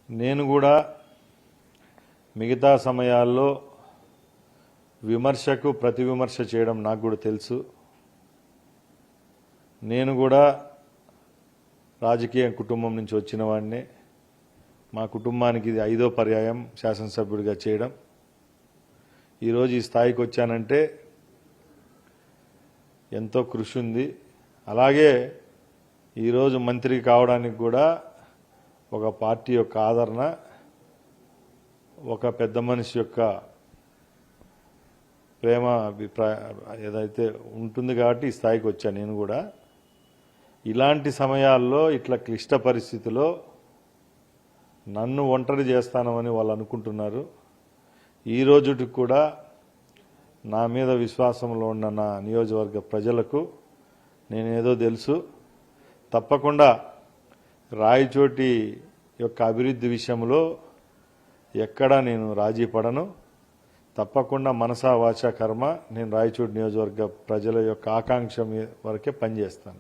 నేను కూడా మిగతా సమయాల్లో విమర్శకు ప్రతి విమర్శ చేయడం నాకు కూడా తెలుసు. నేను కూడా రాజకీయ కుటుంబం నుంచి వచ్చిన వాడినే. మా కుటుంబానికి ఇది 5వ పర్యాయం శాసనసభ్యుడిగా చేయడం. ఈరోజు ఈ స్థాయికి వచ్చానంటే ఎంతో కృషి ఉంది. అలాగే ఈరోజు మంత్రి కావడానికి కూడా ఒక పార్టీ యొక్క ఆదరణ, ఒక పెద్ద మనిషి యొక్క ప్రేమ ఏదైతే ఉంటుంది కాబట్టి ఈ స్థాయికి వచ్చాను. నేను కూడా ఇలాంటి సమయాల్లో ఇట్లా క్లిష్ట పరిస్థితిలో నన్ను ఒంటరి చేస్తానని వాళ్ళు అనుకుంటున్నారు. ఈ రోజుకి కూడా నా మీద విశ్వాసంలో ఉన్న నా నియోజకవర్గ ప్రజలకు నేనేదో తెలుసు. తప్పకుండా రాయచోటి యొక్క అభివృద్ధి విషయంలో ఎక్కడా నేను రాజీ పడను. తప్పకుండా మనసా వాచా కర్మ నేను రాయచోటి నియోజకవర్గ ప్రజల యొక్క ఆకాంక్ష వరకే పనిచేస్తాను.